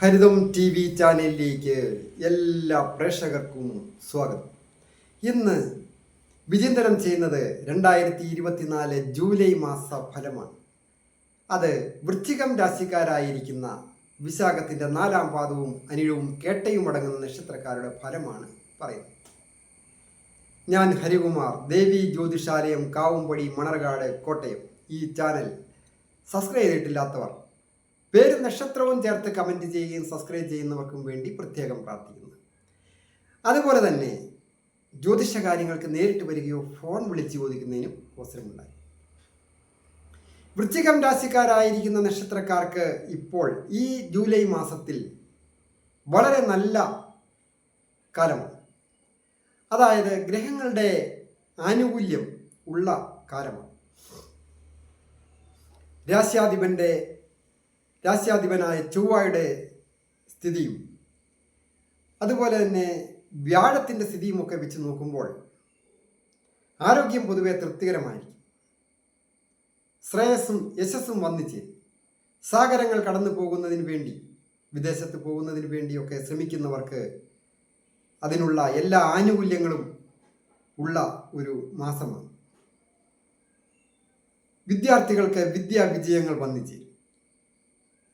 ഹരിതം T V ചാനലിലേക്ക് എല്ലാ പ്രേക്ഷകർക്കും സ്വാഗതം. ഇന്ന് വിചിന്തനം ചെയ്യുന്നത് 2024 ജൂലൈ മാസ ഫലമാണ്. അത് വൃശ്ചികം രാശിക്കാരായിരിക്കുന്ന വിശാഖത്തിൻ്റെ 4-ാം പാദവും അനിഴവും കേട്ടയും അടങ്ങുന്ന നക്ഷത്രക്കാരുടെ ഫലമാണ് പറയുന്നത്. ഞാൻ ഹരികുമാർ, ദേവി ജ്യോതിഷാലയം, കാവുംപടി, മണർകാട്, കോട്ടയം. ഈ ചാനൽ സബ്സ്ക്രൈബ് ചെയ്തിട്ടില്ലാത്തവർ പേരും നക്ഷത്രവും ചേർത്ത് കമൻറ്റ് ചെയ്യുകയും സബ്സ്ക്രൈബ് ചെയ്യുന്നവർക്കും വേണ്ടി പ്രത്യേകം പ്രാർത്ഥിക്കുന്നു. അതുപോലെ തന്നെ ജ്യോതിഷ കാര്യങ്ങൾക്ക് നേരിട്ട് വരികയോ ഫോൺ വിളിച്ച് ചോദിക്കുന്നതിനും അവസരമുണ്ടായി. വൃശ്ചികം രാശിക്കാരായിരിക്കുന്ന നക്ഷത്രക്കാർക്ക് ഇപ്പോൾ ഈ ജൂലൈ മാസത്തിൽ വളരെ നല്ല കാലമാണ്. അതായത് ഗ്രഹങ്ങളുടെ ആനുകൂല്യം ഉള്ള കാലമാണ്. രാശ്യാധിപനായ ചൊവ്വയുടെ സ്ഥിതിയും അതുപോലെ തന്നെ വ്യാഴത്തിൻ്റെ സ്ഥിതിയുമൊക്കെ വെച്ച് നോക്കുമ്പോൾ ആരോഗ്യം പൊതുവെ തൃപ്തികരമായിരിക്കും. ശ്രേയസ്സും യശസ്സും വന്നിച്ചേരും. സാഗരങ്ങൾ കടന്നു പോകുന്നതിന് വേണ്ടി, വിദേശത്ത് പോകുന്നതിന് വേണ്ടിയൊക്കെ ശ്രമിക്കുന്നവർക്ക് അതിനുള്ള എല്ലാ ആനുകൂല്യങ്ങളും ഉള്ള ഒരു മാസമാണ്. വിദ്യാർത്ഥികൾക്ക് വിദ്യാവിജയങ്ങൾ വന്നിച്ചേരും.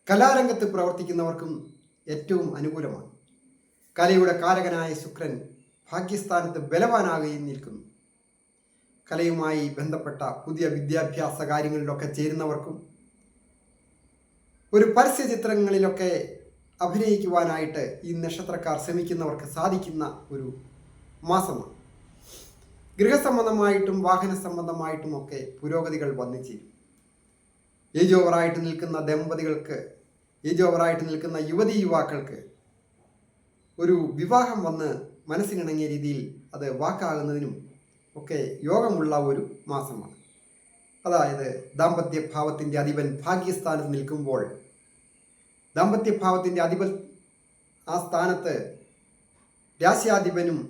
കലാരംഗത്ത് പ്രവർത്തിക്കുന്നവർക്കും ഏറ്റവും അനുകൂലമാണ്. കലയുടെ കാരകനായ ശുക്രൻ ഭാഗ്യസ്ഥാനത്ത് ബലവാനാകുകയും നിൽക്കുന്നു. കലയുമായി ബന്ധപ്പെട്ട പുതിയ വിദ്യാഭ്യാസ കാര്യങ്ങളിലൊക്കെ ചേരുന്നവർക്കും ഒരു പരസ്യ ചിത്രങ്ങളിലൊക്കെ അഭിനയിക്കുവാനായിട്ട് ഈ നക്ഷത്രക്കാർ ശ്രമിക്കുന്നവർക്ക് സാധിക്കുന്ന ഒരു മാസമാണ്. ഗൃഹസംബന്ധമായിട്ടും വാഹന സംബന്ധമായിട്ടുമൊക്കെ പുരോഗതികൾ വന്നിച്ചേരും. ഏജ് ഓവറായിട്ട് നിൽക്കുന്ന ദമ്പതികൾക്ക്, ഏജ് ഓവറായിട്ട് നിൽക്കുന്ന യുവതി യുവാക്കൾക്ക് ഒരു വിവാഹം വന്ന് മനസ്സിനിണങ്ങിയ രീതിയിൽ അത് വാക്കാകുന്നതിനും ഒക്കെ യോഗമുള്ള ഒരു മാസമാണ്. അതായത് ദാമ്പത്യഭാവത്തിൻ്റെ അധിപൻ ഭാഗ്യസ്ഥാനത്ത് നിൽക്കുമ്പോൾ ദാമ്പത്യഭാവത്തിൻ്റെ അധിപൻ ആ സ്ഥാനത്ത് രാശ്യാധിപനും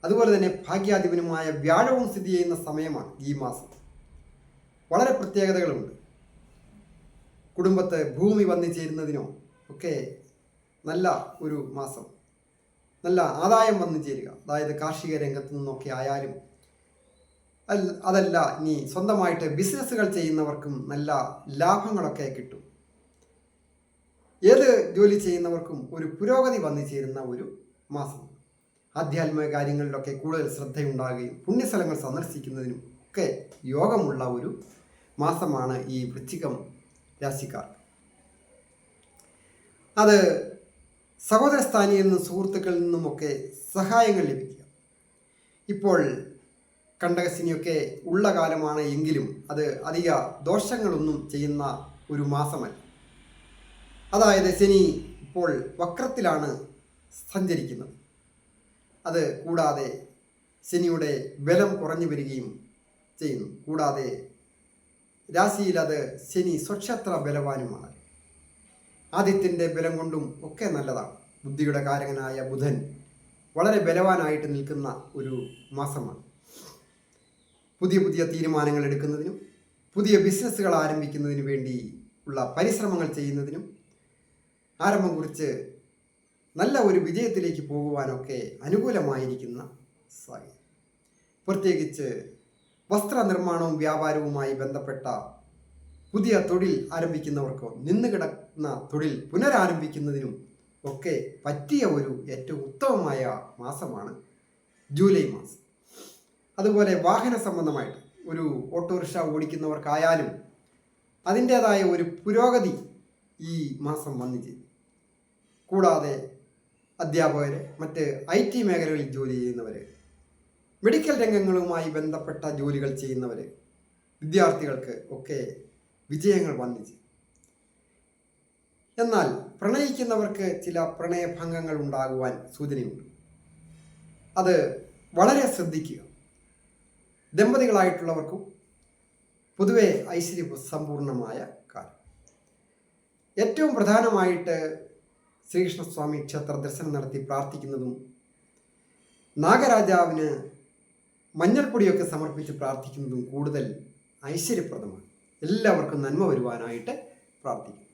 അതുപോലെ തന്നെ ഭാഗ്യാധിപനുമായ വ്യാഴവും സ്ഥിതി ചെയ്യുന്ന സമയമാണ് ഈ മാസം. വളരെ പ്രത്യേകതകളുണ്ട്. കുടുംബത്ത് ഭൂമി വന്നു ചേരുന്നതിനോ ഒക്കെ നല്ല ഒരു മാസം. നല്ല ആദായം വന്നു ചേരുക, അതായത് കാർഷിക രംഗത്തു നിന്നൊക്കെ ആയാലും അതല്ല ഇനി സ്വന്തമായിട്ട് ബിസിനസ്സുകൾ ചെയ്യുന്നവർക്കും നല്ല ലാഭങ്ങളൊക്കെ കിട്ടും. ഏത് ജോലി ചെയ്യുന്നവർക്കും ഒരു പുരോഗതി വന്നു ചേരുന്ന ഒരു മാസം. ആധ്യാത്മിക കാര്യങ്ങളിലൊക്കെ കൂടുതൽ ശ്രദ്ധയുണ്ടാകുകയും പുണ്യസ്ഥലങ്ങൾ സന്ദർശിക്കുന്നതിനും ഒക്കെ യോഗമുള്ള ഒരു മാസമാണ് ഈ വൃശ്ചികം രാശിക്കാർ. അത് സഹോദരസ്ഥാനിയിൽ നിന്നും സുഹൃത്തുക്കളിൽ നിന്നുമൊക്കെ സഹായങ്ങൾ ലഭിക്കുക. ഇപ്പോൾ കണ്ടകശനിയൊക്കെ ഉള്ള കാലമാണ് എങ്കിലും അത് അധിക ദോഷങ്ങളൊന്നും ചെയ്യുന്ന ഒരു മാസമല്ല. അതായത് ശനി ഇപ്പോൾ വക്രത്തിലാണ് സഞ്ചരിക്കുന്നത്. അത് കൂടാതെ ശനിയുടെ ബലം കുറഞ്ഞു വരികയും ചെയ്യുന്നു. കൂടാതെ രാശിയിൽ അത് ശനി സ്വക്ഷേത്ര ബലവാനുമാണ്. ആദിത്യൻ്റെ ബലം കൊണ്ടും ഒക്കെ നല്ലതാണ്. ബുദ്ധിയുടെ കാരകനായ ബുധൻ വളരെ ബലവാനായിട്ട് നിൽക്കുന്ന ഒരു മാസമാണ്. പുതിയ പുതിയ തീരുമാനങ്ങൾ എടുക്കുന്നതിനും പുതിയ ബിസിനസ്സുകൾ ആരംഭിക്കുന്നതിന് വേണ്ടി ഉള്ള പരിശ്രമങ്ങൾ ചെയ്യുന്നതിനും ആരംഭം കുറിച്ച് നല്ല ഒരു വിജയത്തിലേക്ക് പോകുവാനൊക്കെ അനുകൂലമായിരിക്കുന്ന സാഹചര്യം. പ്രത്യേകിച്ച് വസ്ത്രനിർമ്മാണവും വ്യാപാരവുമായി ബന്ധപ്പെട്ട പുതിയ തൊഴിൽ ആരംഭിക്കുന്നവർക്കോ നിന്ന് കിടക്കുന്ന തൊഴിൽ പുനരാരംഭിക്കുന്നതിനും ഒക്കെ പറ്റിയ ഒരു ഏറ്റവും ഉത്തമമായ മാസമാണ് ജൂലൈ മാസം. അതുപോലെ വാഹന സംബന്ധമായിട്ട് ഒരു ഓട്ടോറിക്ഷ ഓടിക്കുന്നവർക്കായാലും അതിൻ്റേതായ ഒരു പുരോഗതി ഈ മാസം വന്നു ചെയ്യും. കൂടാതെ അധ്യാപകർ, മറ്റ് IT മേഖലകളിൽ ജോലി ചെയ്യുന്നവർ, മെഡിക്കൽ രംഗങ്ങളുമായി ബന്ധപ്പെട്ട ജോലികൾ ചെയ്യുന്നവർ, വിദ്യാർത്ഥികൾക്ക് ഒക്കെ വിജയങ്ങൾ വന്നിച്ച്. എന്നാൽ പ്രണയിക്കുന്നവർക്ക് ചില പ്രണയഭംഗങ്ങൾ ഉണ്ടാകുവാൻ സൂചനയുണ്ട്. അത് വളരെ ശ്രദ്ധിക്കുക. ദമ്പതികളായിട്ടുള്ളവർക്കും പൊതുവെ ഐശ്വര്യ സമ്പൂർണമായ കാലം. ഏറ്റവും പ്രധാനമായിട്ട് ശ്രീകൃഷ്ണസ്വാമി ക്ഷേത്ര ദർശനം നടത്തി പ്രാർത്ഥിക്കുന്നതും നാഗരാജാവിന് മഞ്ഞൾപ്പൊടിയൊക്കെ സമർപ്പിച്ച് പ്രാർത്ഥിക്കുന്നതും കൂടുതൽ ഐശ്വര്യപ്രദമാണ്. എല്ലാവർക്കും നന്മ വരുവാനായിട്ട് പ്രാർത്ഥിക്കും.